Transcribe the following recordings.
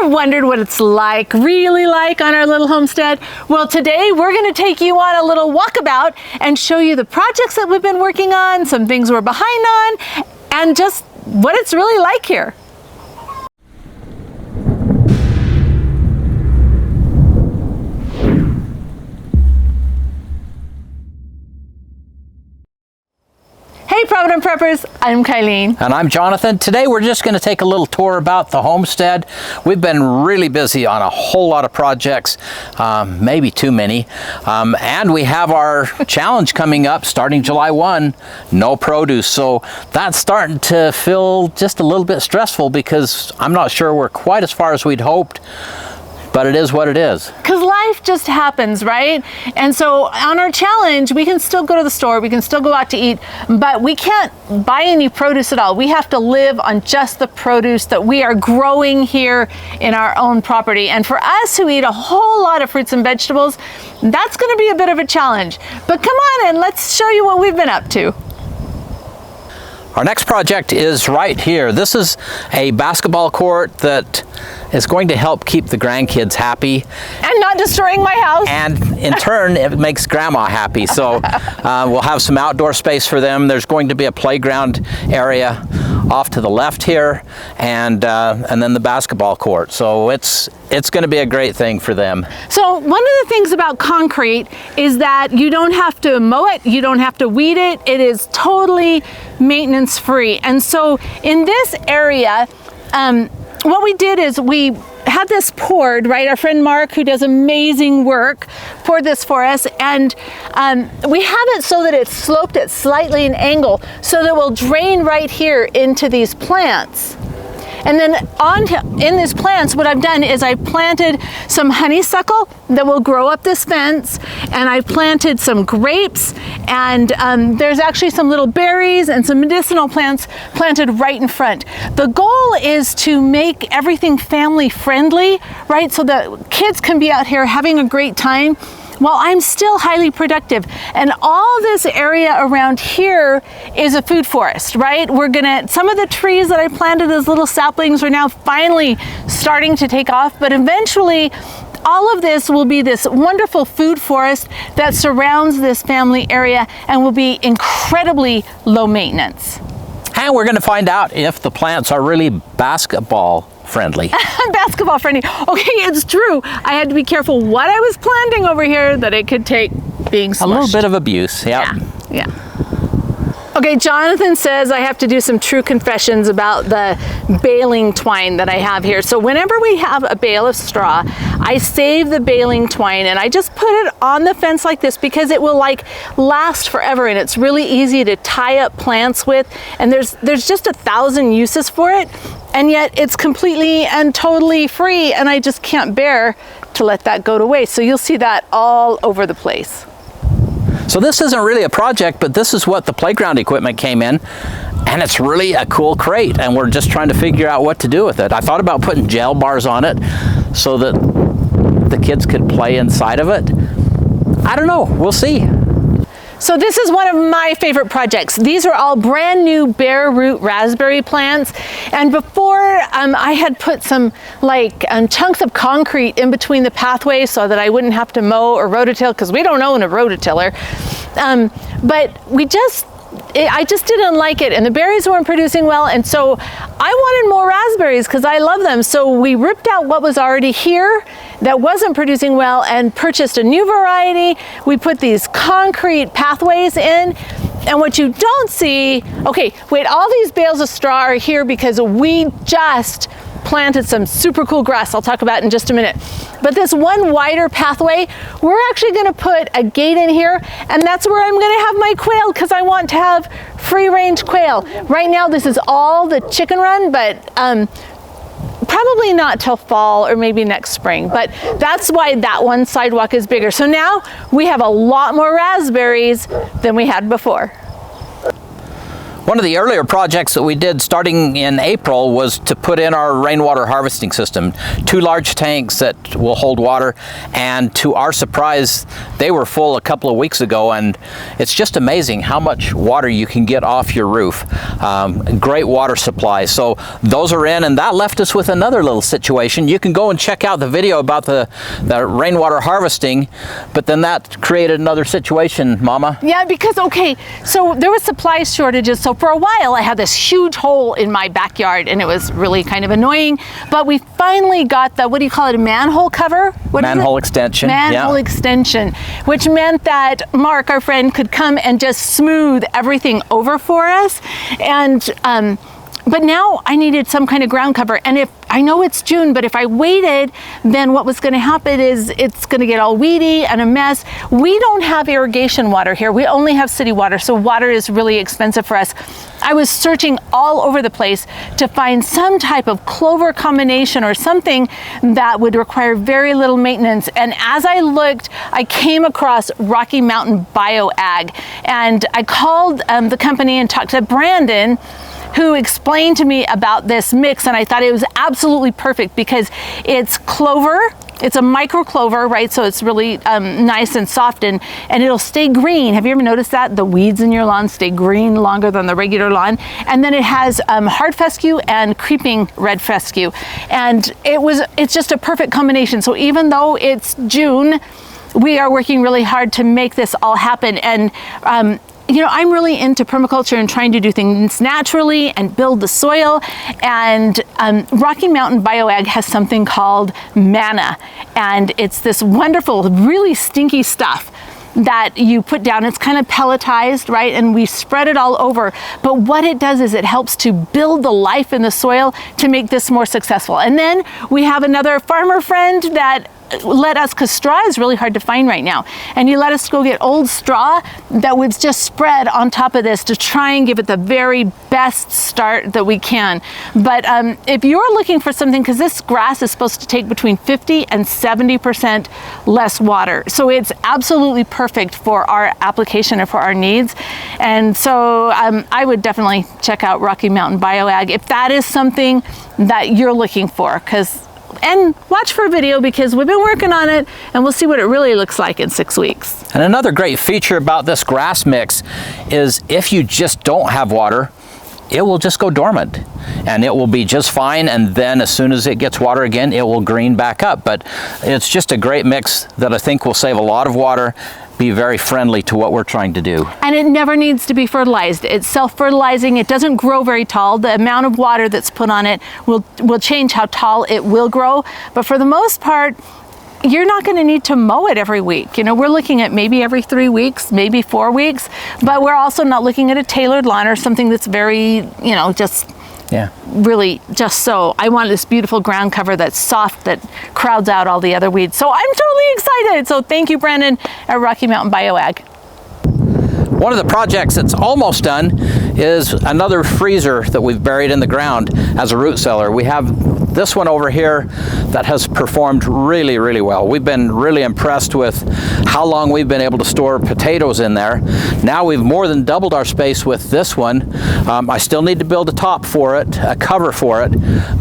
Ever wondered what it's really like on our little homestead? Well, today we're going to take you on a little walkabout and show you the projects that we've been working on, some things we're behind on, and just what it's really like here. Hey Provident Preppers, I'm Kylene. And I'm Jonathan. Today we're just going to take a little tour about the homestead. We've been really busy on a whole lot of projects, maybe too many. And we have our challenge coming up starting July 1, no produce. So that's starting to feel just a little bit stressful because I'm not sure we're quite as far as we'd hoped. But it is what it is. Because life just happens, right? And so on our challenge, we can still go to the store, we can still go out to eat, but we can't buy any produce at all. We have to live on just the produce that we are growing here in our own property. And for us who eat a whole lot of fruits and vegetables, that's gonna be a bit of a challenge. But come on and let's show you what we've been up to. Our next project is right here. This is a basketball court that is going to help keep the grandkids happy. And not destroying my house. And in turn, it makes Grandma happy. So we'll have some outdoor space for them. There's going to be a playground area off to the left here, and then the basketball court. So it's going to be a great thing for them. So one of the things about concrete is that you don't have to mow it, you don't have to weed it. It is totally maintenance free. And so in this area, what we did is we had this poured, right? Our friend Mark, who does amazing work, poured this for us, and we have it so that it's sloped at slightly an angle so that it will drain right here into these plants. And then in these plants, what I've done is I planted some honeysuckle that will grow up this fence, and I planted some grapes, and there's actually some little berries and some medicinal plants planted right in front. The goal is to make everything family friendly, right? So that kids can be out here having a great time while I'm still highly productive. And all this area around here is a food forest, right? Some of the trees that I planted as little saplings are now finally starting to take off, but eventually all of this will be this wonderful food forest that surrounds this family area and will be incredibly low maintenance. And we're going to find out if the plants are really basketball friendly. Basketball friendly. Okay, it's true. I had to be careful what I was planting over here that it could take being smushed. A little bit of abuse, yep. Yeah. Okay, Jonathan says I have to do some true confessions about the baling twine that I have here. So whenever we have a bale of straw, I save the baling twine and I just put it on the fence like this because it will last forever, and it's really easy to tie up plants with, and there's just 1,000 uses for it, and yet it's completely and totally free, and I just can't bear to let that go to waste. So you'll see that all over the place. So this isn't really a project, but this is what the playground equipment came in, and it's really a cool crate, and we're just trying to figure out what to do with it. I thought about putting gel bars on it so that the kids could play inside of it. I don't know, we'll see. So this is one of my favorite projects. These are all brand new bare root raspberry plants. And before I had put some chunks of concrete in between the pathways so that I wouldn't have to mow or rototill, because we don't own a rototiller. But I just didn't like it, and the berries weren't producing well, and so I wanted more raspberries because I love them. So we ripped out what was already here that wasn't producing well and purchased a new variety. We put these concrete pathways in, and what you don't see, okay, wait, all these bales of straw are here because we just planted some super cool grass I'll talk about in just a minute. But this one wider pathway, we're actually going to put a gate in here, and that's where I'm going to have my quail because I want to have free range quail. Right now this is all the chicken run, but probably not till fall or maybe next spring, but that's why that one sidewalk is bigger. So now we have a lot more raspberries than we had before. One of the earlier projects that we did starting in April was to put in our rainwater harvesting system. 2 large tanks that will hold water, and to our surprise, they were full a couple of weeks ago, and it's just amazing how much water you can get off your roof. Great water supply. So those are in, and that left us with another little situation. You can go and check out the video about the rainwater harvesting, but then that created another situation, Mama. Yeah, because, okay, so there was supply shortages. So for a while, I had this huge hole in my backyard, and it was really kind of annoying. But we finally got the, what do you call it, a manhole cover? Manhole extension. Manhole extension, which meant that Mark, our friend, could come and just smooth everything over for us. And but now I needed some kind of ground cover. And if I know it's June, but if I waited, then what was going to happen is it's going to get all weedy and a mess. We don't have irrigation water here. We only have city water, so water is really expensive for us. I was searching all over the place to find some type of clover combination or something that would require very little maintenance. And as I looked, I came across Rocky Mountain Bioag. And I called the company and talked to Brandon, who explained to me about this mix, and I thought it was absolutely perfect because it's clover. It's a micro clover, right? So it's really nice and soft, and it'll stay green. Have you ever noticed that? The weeds in your lawn stay green longer than the regular lawn. And then it has hard fescue and creeping red fescue. And it's just a perfect combination. So even though it's June, we are working really hard to make this all happen. And you know, I'm really into permaculture and trying to do things naturally and build the soil. And Rocky Mountain Bioag has something called manna. And it's this wonderful, really stinky stuff that you put down. It's kind of pelletized, right? And we spread it all over. But what it does is it helps to build the life in the soil to make this more successful. And then we have another farmer friend that let us, because straw is really hard to find right now, and you let us go get old straw that would just spread on top of this to try and give it the very best start that we can. But if you're looking for something, because this grass is supposed to take between 50 and 70% less water, so it's absolutely perfect for our application and for our needs. And so I would definitely check out Rocky Mountain Bioag if that is something that you're looking for, and watch for a video, because we've been working on it, and we'll see what it really looks like in 6 weeks. And another great feature about this grass mix is if you just don't have water, it will just go dormant and it will be just fine, and then as soon as it gets water again, it will green back up. But it's just a great mix that I think will save a lot of water, be very friendly to what we're trying to do. And it never needs to be fertilized. It's self-fertilizing. It doesn't grow very tall. The amount of water that's put on it will change how tall it will grow. But for the most part, you're not going to need to mow it every week. You know, we're looking at maybe every 3 weeks, maybe 4 weeks, but we're also not looking at a tailored lawn or something that's very, you know, just really just so. I want this beautiful ground cover that's soft, that crowds out all the other weeds. So I'm totally excited. So thank you, Brandon, at Rocky Mountain Bioag. One of the projects that's almost done is another freezer that we've buried in the ground as a root cellar. We have this one over here that has performed really, really well. We've been really impressed with how long we've been able to store potatoes in there. Now we've more than doubled our space with this one. I still need to build a top for it, a cover for it,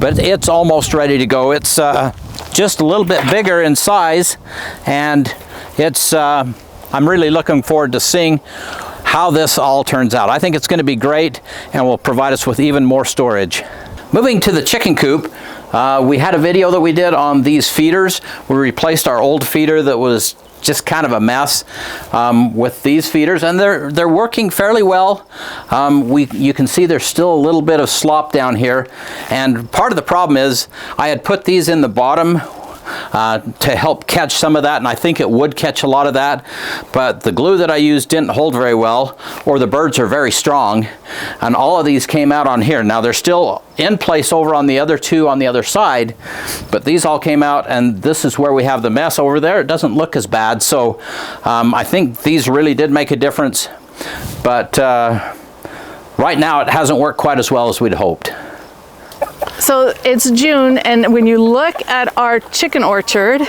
but it's almost ready to go. It's just a little bit bigger in size, and it's I'm really looking forward to seeing how this all turns out. I think it's going to be great and will provide us with even more storage. Moving to the chicken coop, we had a video that we did on these feeders. We replaced our old feeder that was just kind of a mess with these feeders, and they're working fairly well. You can see there's still a little bit of slop down here, and part of the problem is I had put these in the bottom to help catch some of that, and I think it would catch a lot of that, but the glue that I used didn't hold very well, or the birds are very strong, and all of these came out on here. Now they're still in place over on the other two on the other side, but these all came out, and this is where we have the mess over there. It doesn't look as bad, so I think these really did make a difference, but right now it hasn't worked quite as well as we'd hoped. So it's June, and when you look at our chicken orchard,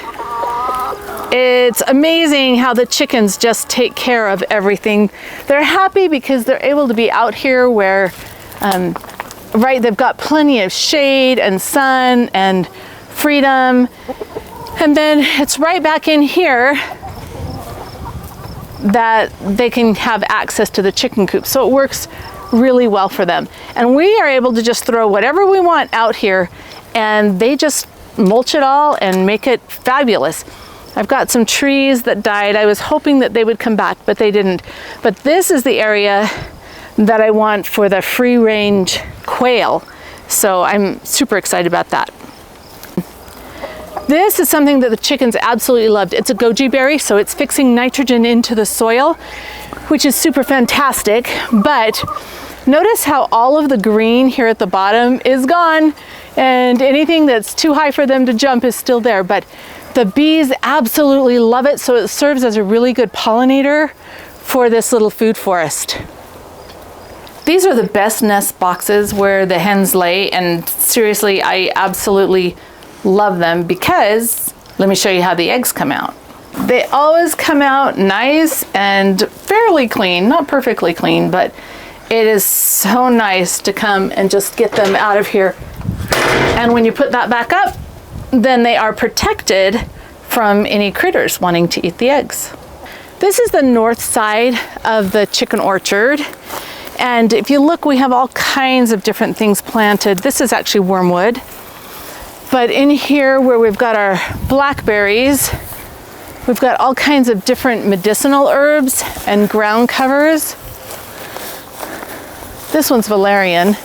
It's amazing how the chickens just take care of everything. They're happy because they're able to be out here where, right, they've got plenty of shade and sun and freedom. And then it's right back in here that they can have access to the chicken coop. So it works really well for them. And we are able to just throw whatever we want out here, and they just mulch it all and make it fabulous. I've got some trees that died. I was hoping that they would come back, but they didn't. But this is the area that I want for the free range quail. So I'm super excited about that. This is something that the chickens absolutely loved. It's a goji berry, so it's fixing nitrogen into the soil, which is super fantastic. But notice how all of the green here at the bottom is gone, and anything that's too high for them to jump is still there. But the bees absolutely love it, so it serves as a really good pollinator for this little food forest. These are the best nest boxes where the hens lay, and seriously, I absolutely love them because, let me show you how the eggs come out. They always come out nice and fairly clean, not perfectly clean, but it is so nice to come and just get them out of here. And when you put that back up, then they are protected from any critters wanting to eat the eggs. This is the north side of the chicken orchard. And if you look, we have all kinds of different things planted. This is actually wormwood. But in here where we've got our blackberries, we've got all kinds of different medicinal herbs and ground covers. This one's valerian.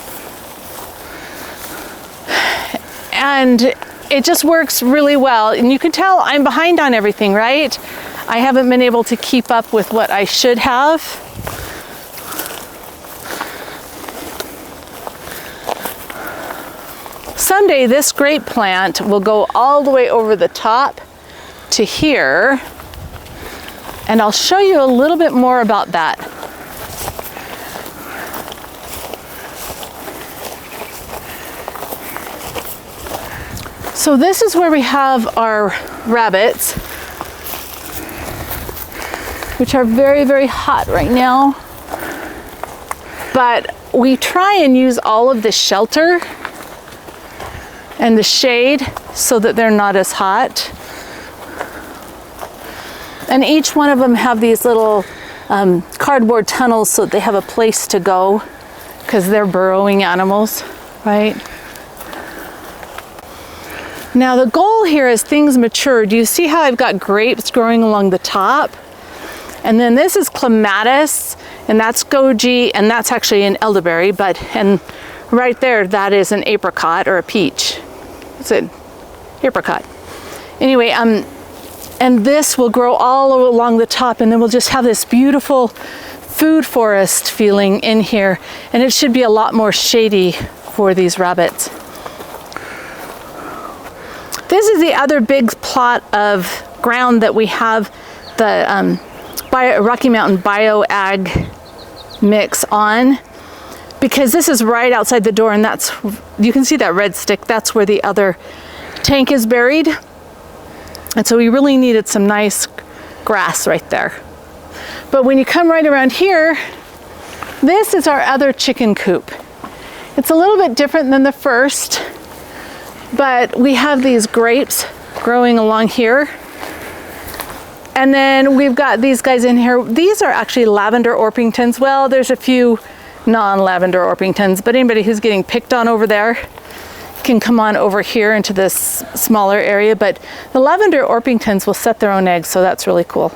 And it just works really well. And you can tell I'm behind on everything, right? I haven't been able to keep up with what I should have. Someday this grape plant will go all the way over the top to here, and I'll show you a little bit more about that. So this is where we have our rabbits, which are very, very hot right now. But we try and use all of the shelter and the shade so that they're not as hot. And each one of them have these little cardboard tunnels so that they have a place to go, because they're burrowing animals, right? Now the goal here as things mature, do you see how I've got grapes growing along the top? And then this is clematis, and that's goji, and that's actually an elderberry, and right there, that is an apricot or a peach. It's an apricot. Anyway, and this will grow all along the top, and then we'll just have this beautiful food forest feeling in here, and it should be a lot more shady for these rabbits. This is the other big plot of ground that we have the Rocky Mountain BioAg mix on, because this is right outside the door, and that's, you can see that red stick, that's where the other tank is buried. And so we really needed some nice grass right there. But when you come right around here, this is our other chicken coop. It's a little bit different than the first, but we have these grapes growing along here. And then we've got these guys in here. These are actually lavender Orpingtons. Well, there's a few non-lavender Orpingtons, but anybody who's getting picked on over there can come on over here into this smaller area. But the lavender Orpingtons will set their own eggs, so that's really cool.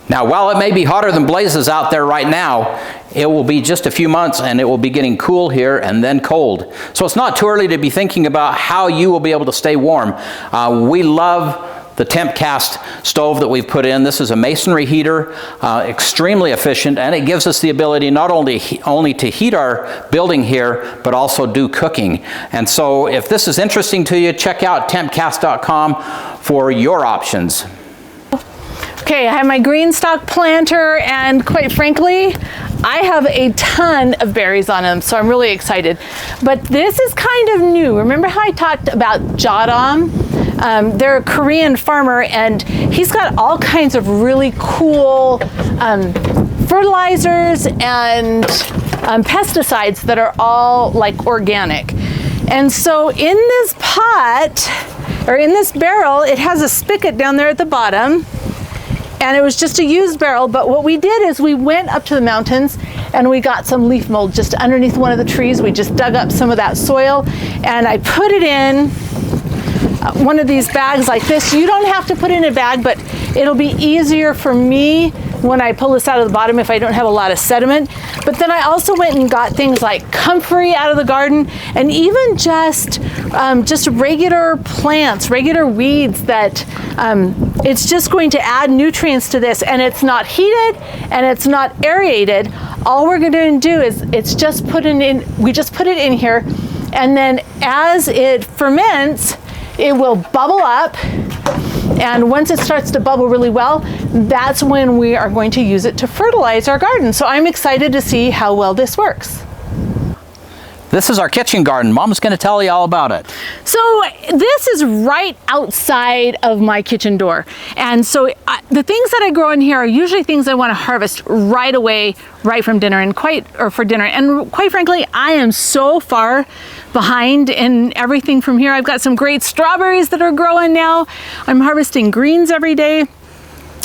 Now, while it may be hotter than blazes out there right now, it will be just a few months and it will be getting cool here and then cold. So it's not too early to be thinking about how you will be able to stay warm. We love the temp cast stove that we've put in. This is a masonry heater, extremely efficient, and it gives us the ability not only to heat our building here, but also do cooking. And so if this is interesting to you, check out tempcast.com for your options. Okay, I have my green stalk planter, and quite frankly, I have a ton of berries on them, so I'm really excited. But this is kind of new. Remember how I talked about jadam? They're a Korean farmer, and he's got all kinds of really cool fertilizers and pesticides that are all like organic. And so in this pot, or in this barrel, it has a spigot down there at the bottom, and it was just a used barrel. But what we did is we went up to the mountains and we got some leaf mold just underneath one of the trees. We just dug up some of that soil, and I put it in one of these bags like this. You don't have to put it in a bag, but it'll be easier for me when I pull this out of the bottom if I don't have a lot of sediment. But then I also went and got things like comfrey out of the garden, and even just regular plants, regular weeds that it's just going to add nutrients to this. And it's not heated and it's not aerated. All we're going to do is we just put it in here, and then as it ferments, it will bubble up. And once it starts to bubble really well, that's when we are going to use it to fertilize our garden. So I'm excited to see how well this works. This is our kitchen garden. Mom's going to tell you all about it. So this is right outside of my kitchen door. And so the things that I grow in here are usually things I want to harvest right away, right from dinner, for dinner. And quite frankly, I am so far behind in everything from here. I've got some great strawberries that are growing now. I'm harvesting greens every day.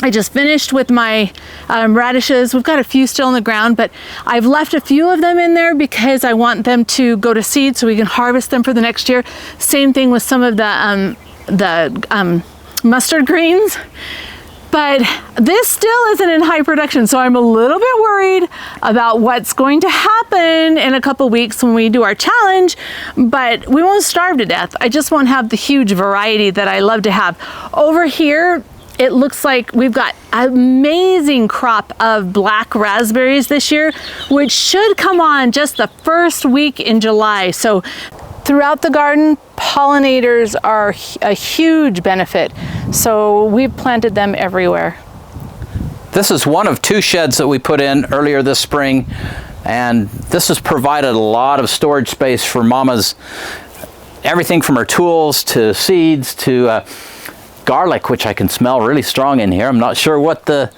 I just finished with my radishes. We've got a few still in the ground, but I've left a few of them in there because I want them to go to seed so we can harvest them for the next year. Same thing with some of the mustard greens. But this still isn't in high production, so I'm a little bit worried about what's going to happen in a couple weeks when we do our challenge, but we won't starve to death. I just won't have the huge variety that I love to have. Over here, it looks like we've got an amazing crop of black raspberries this year, which should come on just the first week in July. So throughout the garden, pollinators are a huge benefit. So we've planted them everywhere. This is one of 2 sheds that we put in earlier this spring, and this has provided a lot of storage space for Mama's everything from her tools to seeds to garlic, which I can smell really strong in here. I'm not sure what the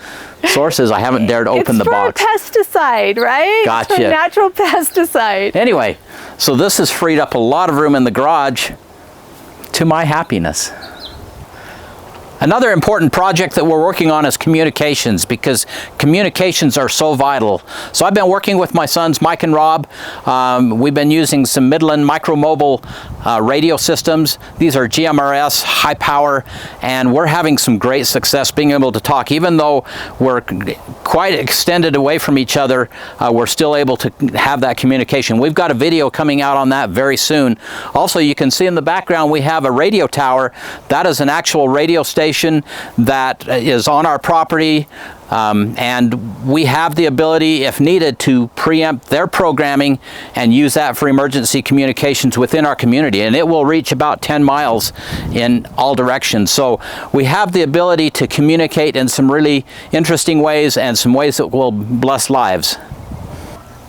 source is. I haven't dared open the box. It's for pesticide, right? Gotcha. It's for natural pesticide. Anyway, so this has freed up a lot of room in the garage, to my happiness. Another important project that we're working on is communications, because communications are so vital. So I've been working with my sons, Mike and Rob. We've been using some Midland micromobile radio systems. These are GMRS, high power, and we're having some great success being able to talk. Even though we're quite extended away from each other, we're still able to have that communication. We've got a video coming out on that very soon. Also, you can see in the background we have a radio tower. That is an actual radio station that is on our property, and we have the ability, if needed, to preempt their programming and use that for emergency communications within our community, and it will reach about 10 miles in all directions. So we have the ability to communicate in some really interesting ways, and some ways that will bless lives.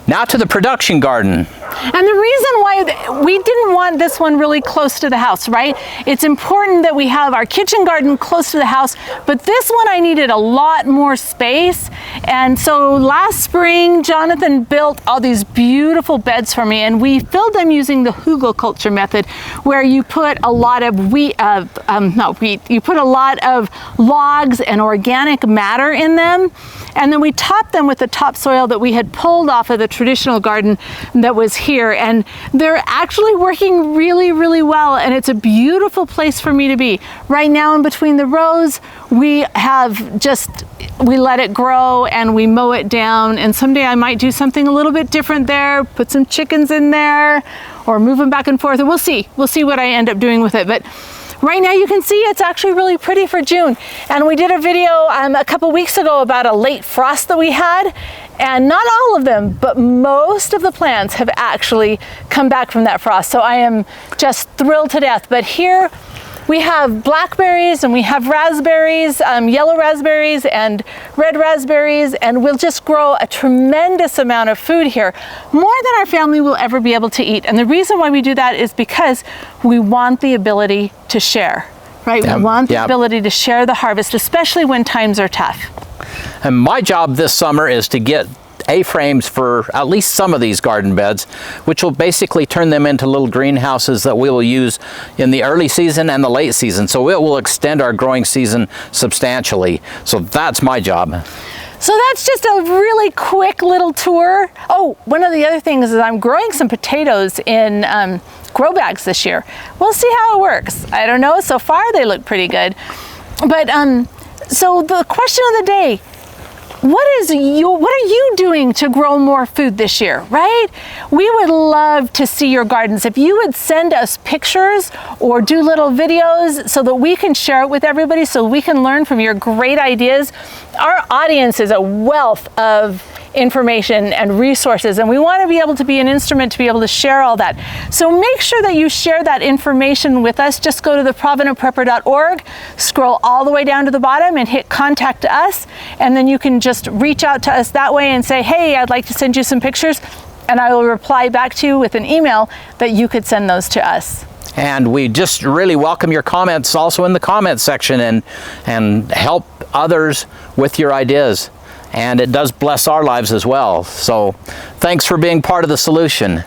Now to the production garden. And the reason why we didn't want this one really close to the house, right? It's important that we have our kitchen garden close to the house, but this one I needed a lot more space. And so last spring, Jonathan built all these beautiful beds for me, and we filled them using the hugelkultur method, where you put a lot of you put a lot of logs and organic matter in them. And then we topped them with the topsoil that we had pulled off of the traditional garden that was here. And they're actually working really, really well. And it's a beautiful place for me to be. Right now, in between the rows, we let it grow and we mow it down. And someday I might do something a little bit different there, put some chickens in there, or move them back and forth. And we'll see what I end up doing with it. But right now you can see it's actually really pretty for June. And we did a video a couple weeks ago about a late frost that we had, and not all of them, but most of the plants have actually come back from that frost. So I am just thrilled to death. But here we have blackberries and we have raspberries, yellow raspberries and red raspberries, and we'll just grow a tremendous amount of food here, more than our family will ever be able to eat. And the reason why we do that is because we want the ability to share. right? Yep, We want the yep. ability to share the harvest, especially when times are tough. And my job this summer is to get A-frames for at least some of these garden beds, which will basically turn them into little greenhouses that we will use in the early season and the late season. So it will extend our growing season substantially. So that's my job. So that's just a really quick little tour. Oh, one of the other things is I'm growing some potatoes in grow bags this year. We'll see how it works. I don't know, so far they look pretty good. But so the question of the day, what are you doing to grow more food this year, right? We would love to see your gardens. If you would send us pictures or do little videos so that we can share it with everybody, so we can learn from your great ideas. Our audience is a wealth of information and resources, and we want to be able to be an instrument to be able to share all that. So make sure that you share that information with us. Just go to theprovidentprepper.org, scroll all the way down to the bottom and hit contact us, and then you can just reach out to us that way and say, hey, I'd like to send you some pictures, and I will reply back to you with an email that you could send those to us. And we just really welcome your comments also in the comment section, and help others with your ideas. And it does bless our lives as well. So thanks for being part of the solution.